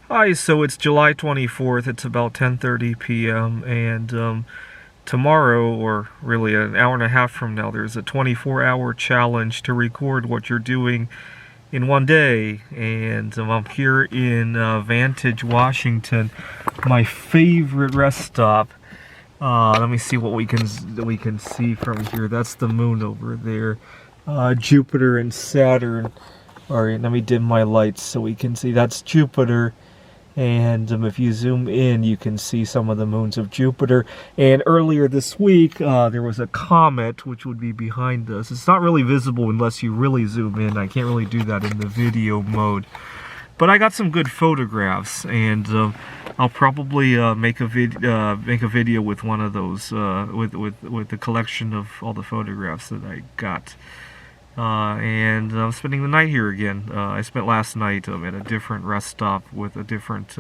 Hi, so it's July 24th, it's about 10:30 p.m., and tomorrow, or really an hour and a half from now, there's a 24-hour challenge to record what you're doing in one day, and I'm here in Vantage, Washington, my favorite rest stop. Let me see what we can see from here. That's the moon over there. Jupiter and Saturn. Alright, let me dim my lights so we can see. That's Jupiter. And if you zoom in, you can see some of the moons of Jupiter. And earlier this week, there was a comet, which would be behind us. It's not really visible unless you really zoom in. I can't really do that in the video mode. But I got some good photographs, and I'll probably make a video with one of those, with the collection of all the photographs that I got. And I'm spending the night here again. I spent last night at a different rest stop with a different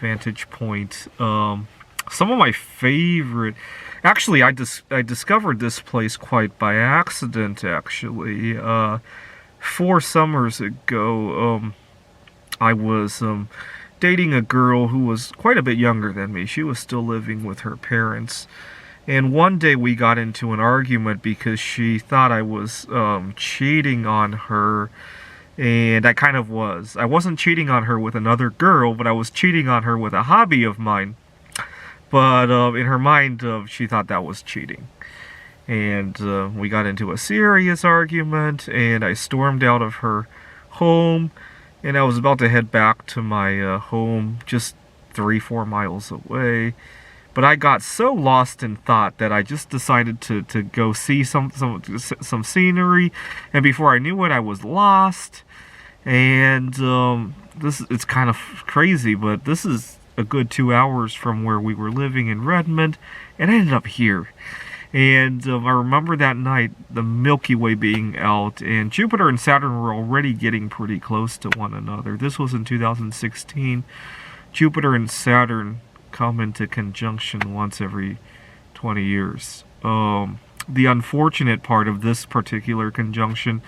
vantage point. Some of my favorite... Actually, I discovered this place quite by accident, actually. 4 summers ago, I was dating a girl who was quite a bit younger than me. She was still living with her parents. And one day we got into an argument because she thought I was cheating on her, and I kind of was. I wasn't cheating on her with another girl, but I was cheating on her with a hobby of mine. But in her mind, she thought that was cheating. And we got into a serious argument, and I stormed out of her home, and I was about to head back to my home just 3-4 miles away. But I got so lost in thought that I just decided to go see some scenery, and before I knew it, I was lost. And it's kind of crazy, but this is a good 2 hours from where we were living in Redmond, and I ended up here. And I remember that night, the Milky Way being out, and Jupiter and Saturn were already getting pretty close to one another. This was in 2016. Jupiter and Saturn come into conjunction once every 20 years. The unfortunate part of this particular conjunction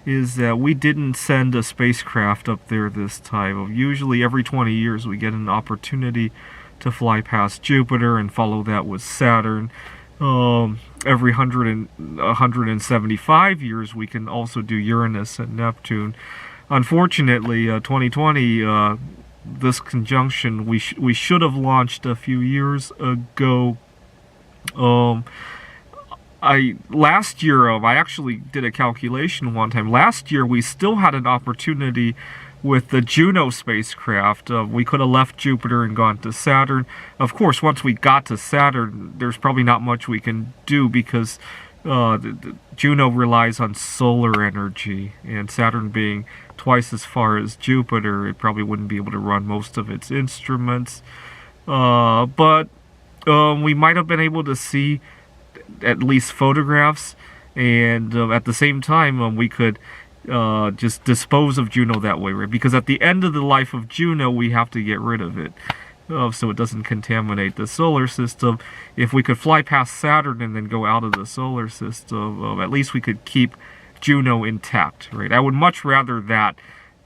is that we didn't send a spacecraft up there this time. Usually every 20 years we get an opportunity to fly past Jupiter and follow that with Saturn. Every 175 years we can also do Uranus and Neptune. Unfortunately, 2020, this conjunction we should have launched a few years ago. Last year, I actually did a calculation one time. Last year we still had an opportunity with the Juno spacecraft. We could have left Jupiter and gone to Saturn. Of course, once we got to Saturn, there's probably not much we can do because Juno relies on solar energy, and Saturn being twice as far as Jupiter, it probably wouldn't be able to run most of its instruments. But we might have been able to see at least photographs, and at the same time we could just dispose of Juno that way, right? Because at the end of the life of Juno, we have to get rid of it. So it doesn't contaminate the solar system. If we could fly past Saturn and then go out of the solar system, at least we could keep Juno intact, right? I would much rather that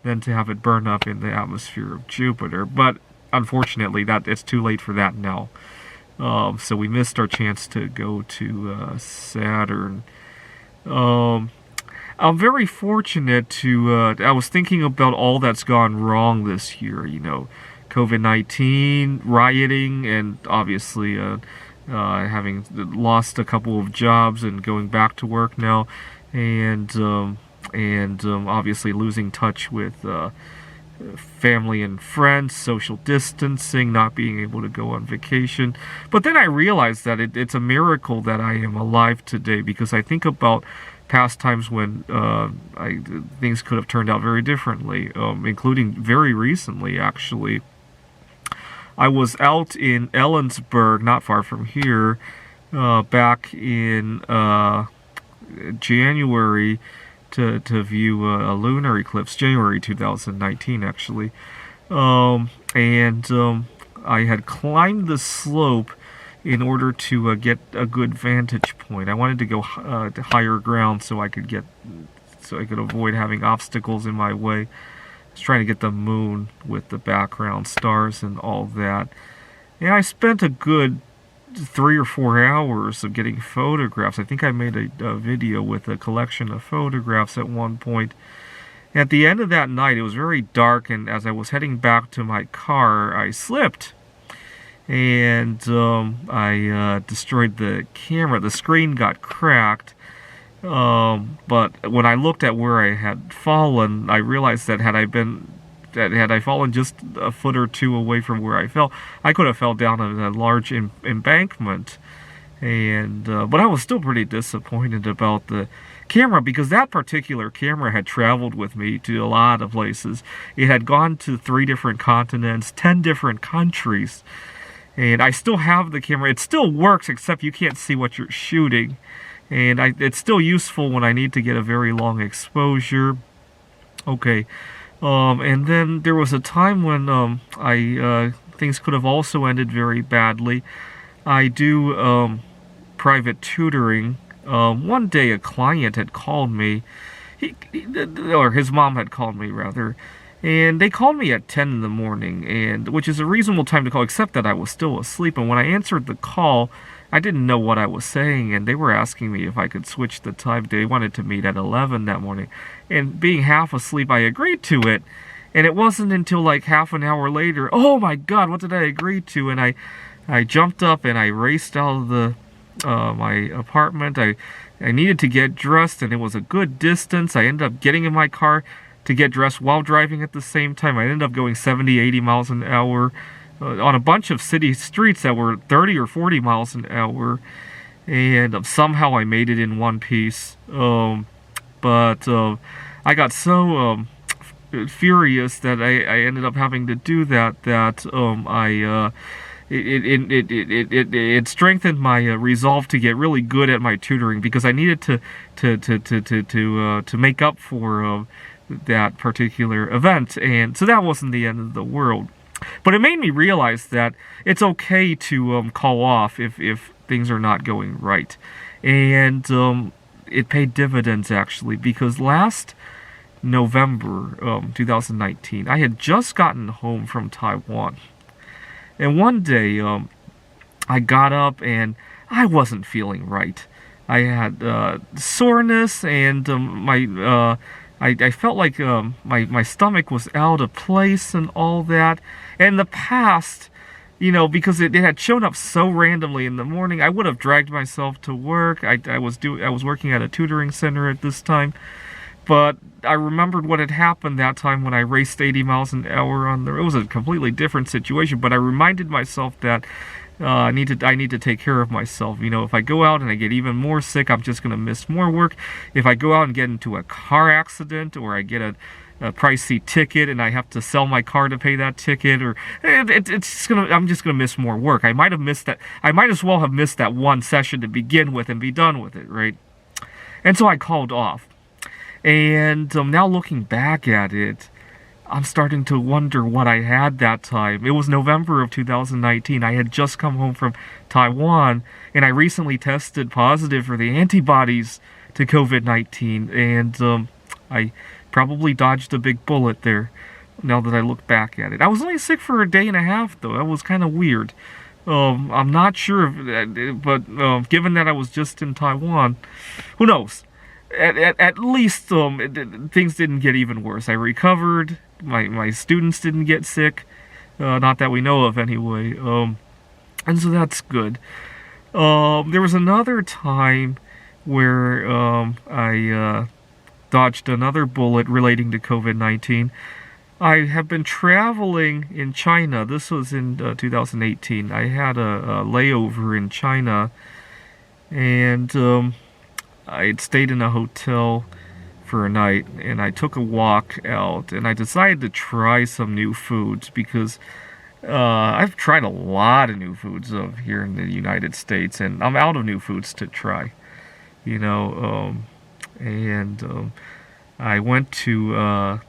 than to have it burn up in the atmosphere of Jupiter. But unfortunately, it's too late for that now. So we missed our chance to go to Saturn. I'm very fortunate to... I was thinking about all that's gone wrong this year, you know. COVID-19, rioting, and obviously having lost a couple of jobs and going back to work now, and obviously losing touch with family and friends, social distancing, not being able to go on vacation. But then I realized that it's a miracle that I am alive today, because I think about past times when things could have turned out very differently, including very recently, actually. I was out in Ellensburg, not far from here, back in January to view a lunar eclipse, January 2019, actually. I had climbed the slope in order to get a good vantage point. I wanted to go to higher ground so I could avoid having obstacles in my way was trying to get the moon with the background stars and all that. And I spent a good 3 or 4 hours of getting photographs. I think I made a video with a collection of photographs at one point. At the end of that night, it was very dark, and as I was heading back to my car, I slipped. And I destroyed the camera. The screen got cracked. But when I looked at where I had fallen, I realized that had I fallen just a foot or two away from where I fell, I could have fell down a large embankment. And but I was still pretty disappointed about the camera, because that particular camera had traveled with me to a lot of places. It had gone to 3 different continents, 10 different countries. And I still have the camera. It still works, except you can't see what you're shooting. And it's still useful when I need to get a very long exposure. Okay. And then there was a time when things could have also ended very badly. I do private tutoring. One day a client had called me, or his mom had called me rather, and they called me at 10 in the morning, and which is a reasonable time to call, except that I was still asleep. And when I answered the call, I didn't know what I was saying, and they were asking me if I could switch the time. They wanted to meet at 11 that morning, and being half asleep, I agreed to it. And it wasn't until like half an hour later, oh my God, what did I agree to? And I jumped up and I raced out of the my apartment. I needed to get dressed, and it was a good distance. I ended up getting in my car to get dressed while driving at the same time. I ended up going 70, 80 miles an hour on a bunch of city streets that were 30 or 40 miles an hour, and somehow I made it in one piece. But I got so furious that I ended up having to do that. It strengthened my resolve to get really good at my tutoring, because I needed to make up for that particular event. And so that wasn't the end of the world, but it made me realize that it's okay to call off if things are not going right. And it paid dividends, actually, because last November 2019, I had just gotten home from Taiwan. And one day, I got up and I wasn't feeling right. I had soreness, and I felt like my stomach was out of place and all that. And in the past, because it had shown up so randomly in the morning, I would have dragged myself to work. I was working at a tutoring center at this time. But I remembered what had happened that time when I raced 80 miles an hour on the road. It was a completely different situation, but I reminded myself that I need to take care of myself. If I go out and I get even more sick, I'm just going to miss more work. If I go out and get into a car accident, or I get a pricey ticket and I have to sell my car to pay that ticket, or I'm just gonna miss more work. I might have missed that. I might as well have missed that one session to begin with and be done with it, right? And so I called off. And now looking back at it, I'm starting to wonder what I had that time. It was November of 2019. I had just come home from Taiwan, and I recently tested positive for the antibodies to COVID-19. And I probably dodged a big bullet there, now that I look back at it. I was only sick for a day and a half, though. That was kind of weird. I'm not sure, but given that I was just in Taiwan, who knows? At least things didn't get even worse. I recovered. My students didn't get sick, not that we know of anyway. And so that's good. There was another time where I dodged another bullet relating to COVID-19. I have been traveling in China. This was in 2018. I had a layover in China, and I had stayed in a hotel for a night, and I took a walk out, and I decided to try some new foods, because I've tried a lot of new foods here in the United States, and I'm out of new foods to try, and I went to a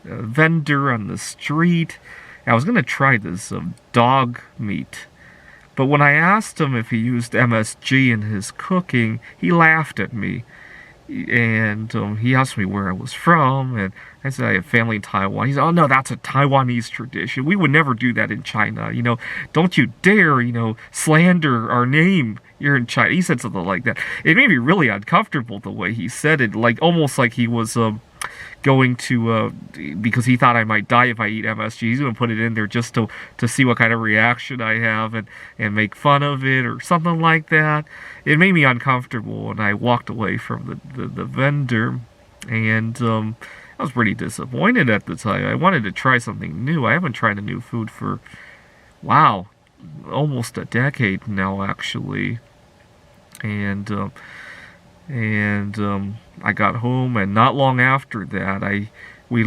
vendor on the street. I was going to try this dog meat. But when I asked him if he used MSG in his cooking, he laughed at me. and he asked me where I was from, and I said I have family in Taiwan. He said, "Oh no, that's a Taiwanese tradition. We would never do that in China. Don't you dare, slander our name. You're in China." He said something like that. It made me really uncomfortable the way he said it, like almost like he was going to because he thought I might die if I eat MSG. He's going to put it in there just to see what kind of reaction I have and make fun of it or something like that. It made me uncomfortable, and I walked away from the vendor, and I was pretty disappointed at the time. I wanted to try something new. I haven't tried a new food for, wow, almost a decade now, actually. And I got home, and not long after that, we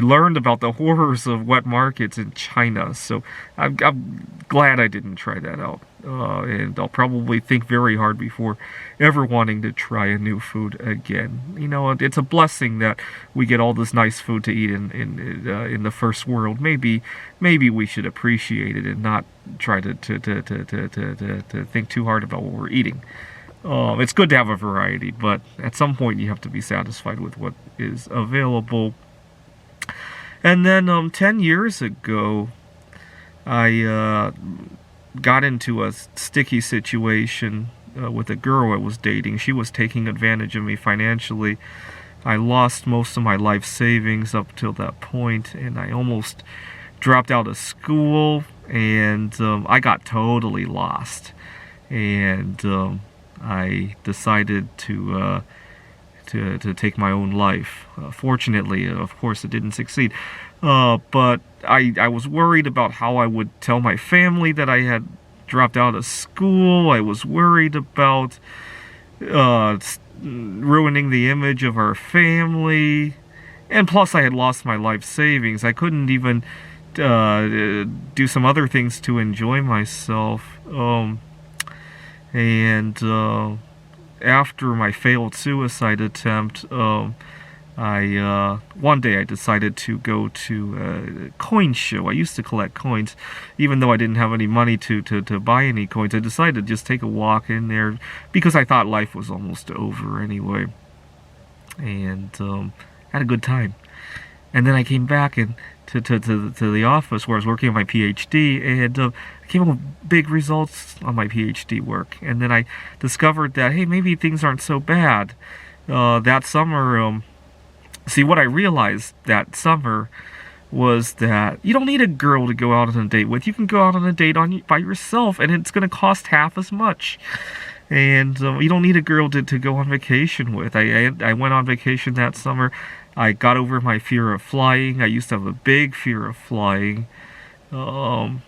learned about the horrors of wet markets in China. So I'm glad I didn't try that out, and I'll probably think very hard before ever wanting to try a new food again. It's a blessing that we get all this nice food to eat in the first world. Maybe we should appreciate it and not try to think too hard about what we're eating. It's good to have a variety, but at some point you have to be satisfied with what is available. And then 10 years ago, I got into a sticky situation with a girl I was dating. She was taking advantage of me financially. I lost most of my life savings up till that point, and I almost dropped out of school, and I got totally lost. And I decided to take my own life. Fortunately, of course, it didn't succeed. But I was worried about how I would tell my family that I had dropped out of school. I was worried about ruining the image of our family. And plus, I had lost my life savings. I couldn't even do some other things to enjoy myself. And after my failed suicide attempt, one day I decided to go to a coin show. I used to collect coins, even though I didn't have any money to buy any coins. I decided to just take a walk in there because I thought life was almost over anyway, and had a good time. And then I came back and to the office where I was working on my PhD, and I came up with big results on my PhD work. And then I discovered that, hey, maybe things aren't so bad. That summer, see, what I realized that summer was that you don't need a girl to go out on a date with. You can go out on a date by yourself, and it's going to cost half as much. And you don't need a girl to go on vacation with. I went on vacation that summer. I got over my fear of flying. I used to have a big fear of flying. Kind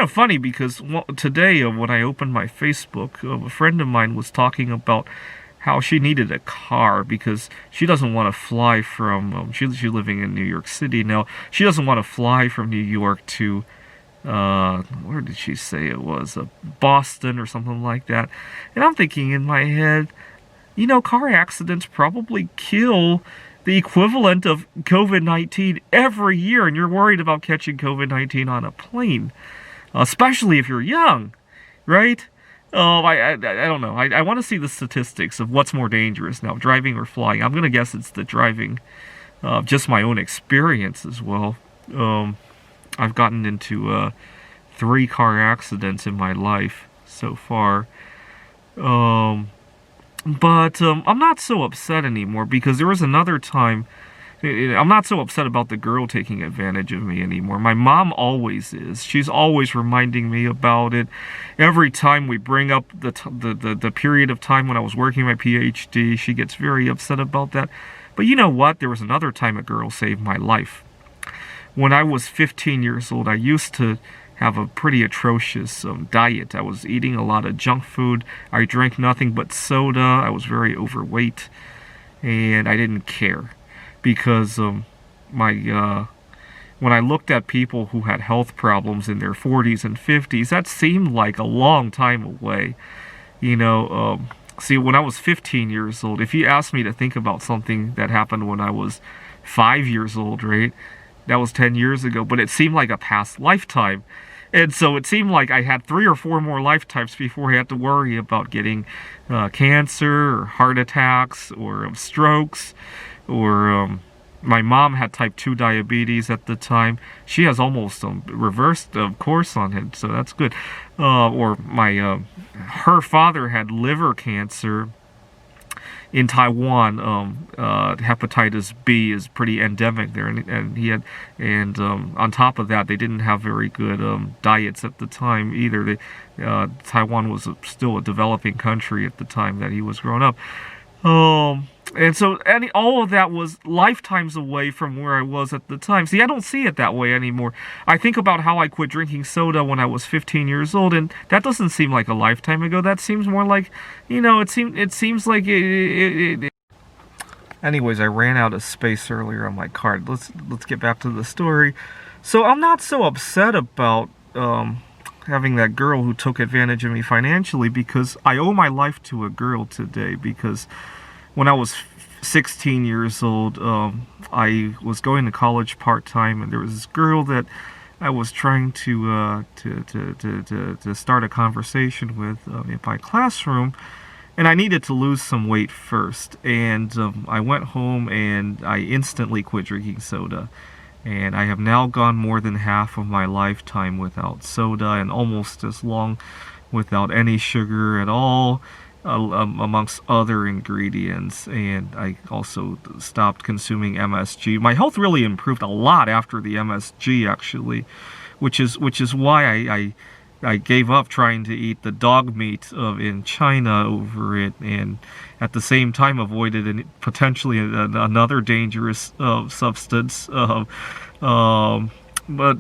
of funny because today when I opened my Facebook, a friend of mine was talking about how she needed a car because she doesn't want to fly from, she's living in New York City now. She doesn't want to fly from New York to, where did she say it was? Boston or something like that. And I'm thinking in my head, car accidents probably kill the equivalent of COVID-19 every year, and you're worried about catching COVID-19 on a plane, especially if you're young, right? I don't know. I want to see the statistics of what's more dangerous now, driving or flying. I'm going to guess it's the driving, just my own experience as well. I've gotten into 3 car accidents in my life so far. But I'm not so upset anymore because there was another time. I'm not so upset about the girl taking advantage of me anymore. My mom always is. She's always reminding me about it. Every time we bring up the period of time when I was working my PhD, she gets very upset about that. But you know what? There was another time a girl saved my life. When I was 15 years old, I used to have a pretty atrocious diet. I was eating a lot of junk food. I drank nothing but soda. I was very overweight, and I didn't care because when I looked at people who had health problems in their 40s and 50s, that seemed like a long time away. See, when I was 15 years old, if you asked me to think about something that happened when I was 5 years old, right? That was 10 years ago, but it seemed like a past lifetime. And so it seemed like I had 3 or 4 more lifetimes before I had to worry about getting cancer or heart attacks or strokes or my mom had type 2 diabetes at the time. She has almost reversed course on it, so that's good. Or her father had liver cancer in Taiwan. Hepatitis B is pretty endemic there, and he had, and on top of that, they didn't have very good diets at the time either. Taiwan was still a developing country at the time that he was growing up. And so all of that was lifetimes away from where I was at the time. See, I don't see it that way anymore. I think about how I quit drinking soda when I was 15 years old, and that doesn't seem like a lifetime ago. That seems more like, it seems like Anyways, I ran out of space earlier on my card. Let's get back to the story. So I'm not so upset about having that girl who took advantage of me financially, because I owe my life to a girl today. Because when I was 16 years old, I was going to college part-time, and there was this girl that I was trying to start a conversation with in my classroom, and I needed to lose some weight first. And I went home and I instantly quit drinking soda. And I have now gone more than half of my lifetime without soda, and almost as long without any sugar at all, amongst other ingredients. And I also stopped consuming MSG. My health really improved a lot after the MSG, actually, which is why I gave up trying to eat the dog meat in China over it, and at the same time avoided potentially another dangerous substance. But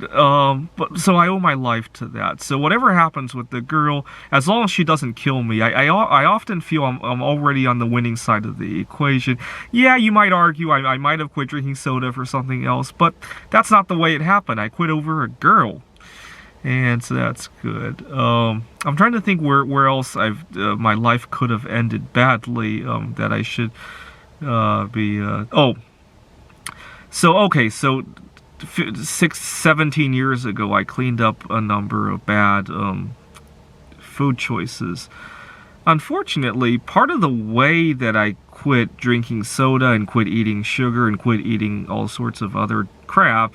so I owe my life to that. So whatever happens with the girl, as long as she doesn't kill me, I often feel I'm already on the winning side of the equation. Yeah, you might argue I might have quit drinking soda for something else, but that's not the way it happened. I quit over a girl, and so that's good. I'm trying to think where else my life could have ended badly, that I should be. So 17 years ago, I cleaned up a number of bad food choices. Unfortunately, part of the way that I quit drinking soda and quit eating sugar and quit eating all sorts of other crap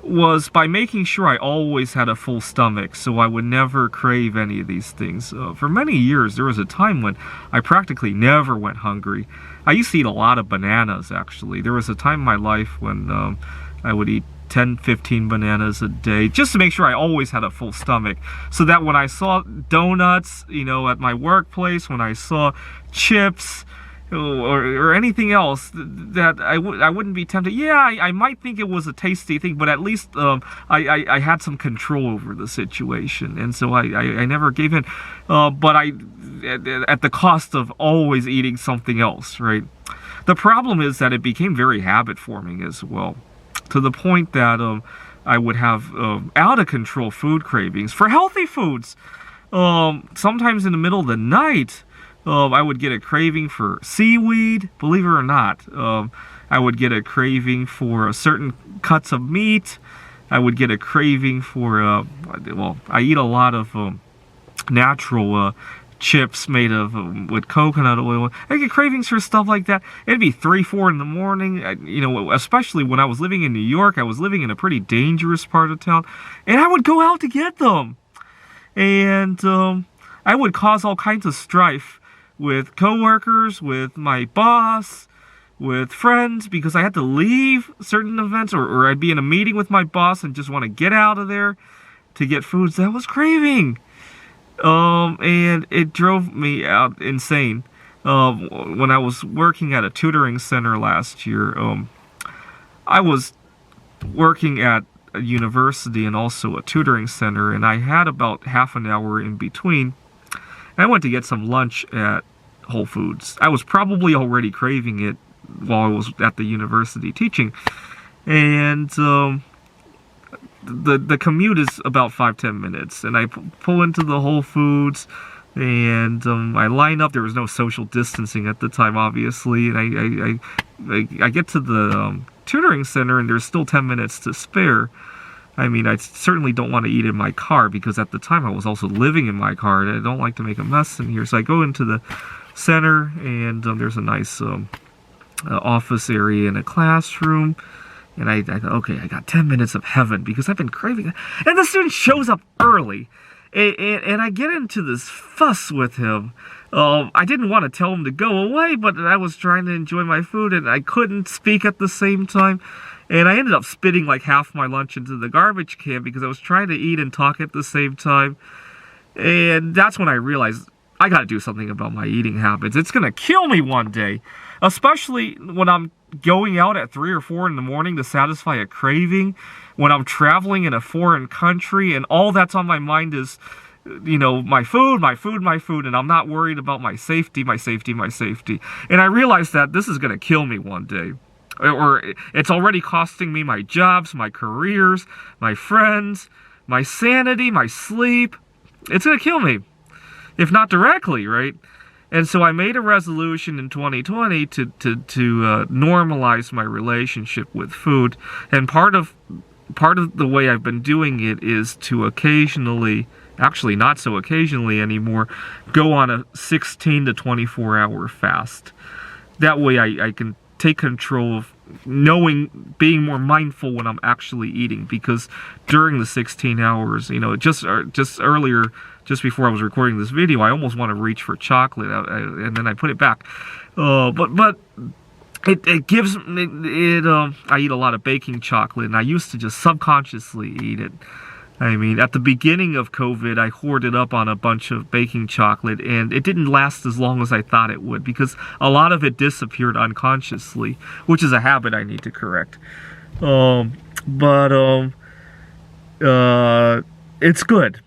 was by making sure I always had a full stomach, so I would never crave any of these things. For many years, there was a time when I practically never went hungry. I used to eat a lot of bananas, actually. There was a time in my life when I would eat 10, 15 bananas a day, just to make sure I always had a full stomach, so that when I saw donuts, at my workplace, when I saw chips, or anything else, that I wouldn't be tempted. Yeah, I might think it was a tasty thing, but at least I had some control over the situation, and so I never gave in. But at the cost of always eating something else, right? The problem is that it became very habit forming as well, to the point that I would have out of control food cravings for healthy foods. Sometimes in the middle of the night, I would get a craving for seaweed, believe it or not. I would get a craving for certain cuts of meat. I would get a craving for, I eat a lot of natural chips made of with coconut oil. I get cravings for stuff like that. It'd be 3, 4 in the morning. Especially when I was living in New York, I was living in a pretty dangerous part of town, and I would go out to get them. And I would cause all kinds of strife with coworkers, with my boss, with friends, because I had to leave certain events, or I'd be in a meeting with my boss and just want to get out of there to get foods that I was craving. And it drove me out insane. When I was working at a tutoring center last year, I was working at a university and also a tutoring center, and I had about half an hour in between. I went to get some lunch at Whole Foods. I was probably already craving it while I was at the university teaching, and the commute is about 5-10 minutes, and I pull into the Whole Foods, and I line up. There was no social distancing at the time, obviously, and I get to the tutoring center, and there's still 10 minutes to spare. I mean, I certainly don't want to eat in my car, because at the time I was also living in my car, and I don't like to make a mess in here. So I go into the center, and there's a nice office area and a classroom. And I thought, okay, I got 10 minutes of heaven, because I've been craving it. And the student shows up early. And I get into this fuss with him. I didn't want to tell him to go away, but I was trying to enjoy my food, and I couldn't speak at the same time. And I ended up spitting like half my lunch into the garbage can, because I was trying to eat and talk at the same time. And that's when I realized I got to do something about my eating habits. It's going to kill me one day, especially when I'm going out at 3 or 4 in the morning to satisfy a craving, when I'm traveling in a foreign country, and all that's on my mind is, you know, my food, and I'm not worried about my safety. And I realized that this is going to kill me one day. Or it's already costing me my jobs, my careers, my friends, my sanity, my sleep. It's going to kill me, if not directly, right? And so I made a resolution in 2020 to normalize my relationship with food. And part of the way I've been doing it is to occasionally, actually not so occasionally anymore, go on a 16 to 24 hour fast. That way I can take control of being more mindful when I'm actually eating, because during the 16 hours, you know, just earlier, just before I was recording this video, I almost want to reach for chocolate, and then I put it back. But it gives I eat a lot of baking chocolate, and I used to just subconsciously eat it. I mean, at the beginning of COVID, I hoarded up on a bunch of baking chocolate, and it didn't last as long as I thought it would, because a lot of it disappeared unconsciously, which is a habit I need to correct. It's good.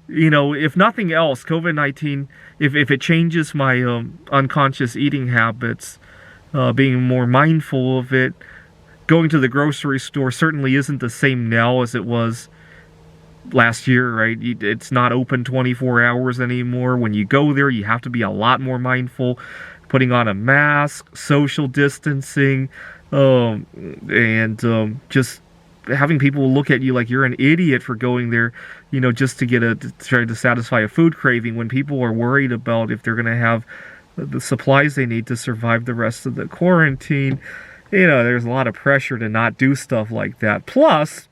You know, if nothing else, COVID-19, if it changes my unconscious eating habits, being more mindful of it, going to the grocery store certainly isn't the same now as it was last year, right? It's not open 24 hours anymore. When you go there, you have to be a lot more mindful, putting on a mask, social distancing, and just having people look at you like you're an idiot for going there, you know, just to try to satisfy a food craving, when people are worried about if they're going to have the supplies they need to survive the rest of the quarantine. You know, there's a lot of pressure to not do stuff like that. Plus,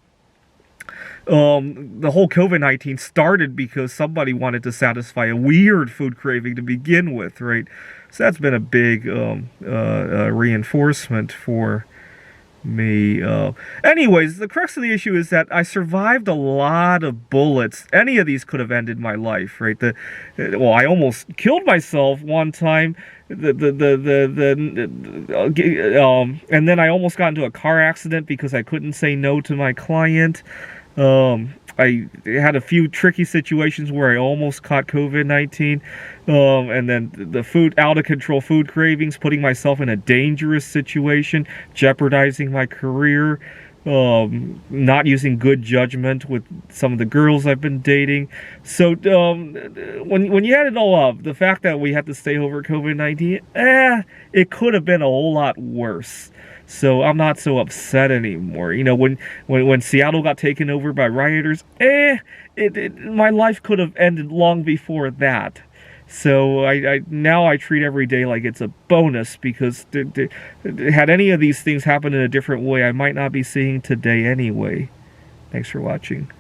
the whole COVID-19 started because somebody wanted to satisfy a weird food craving to begin with, right? So that's been a big reinforcement for me. Anyways, the crux of the issue is that I survived a lot of bullets. Any of these could have ended my life, right? I almost killed myself one time. And then I almost got into a car accident because I couldn't say no to my client. I had a few tricky situations where I almost caught COVID-19, and then the out of control food cravings, putting myself in a dangerous situation, jeopardizing my career, not using good judgment with some of the girls I've been dating. So when you add it all up, the fact that we had to stay over COVID-19, it could have been a whole lot worse. So I'm not so upset anymore. You know, when Seattle got taken over by rioters, my life could have ended long before that. So now I treat every day like it's a bonus, because had any of these things happened in a different way, I might not be seeing today anyway. Thanks for watching.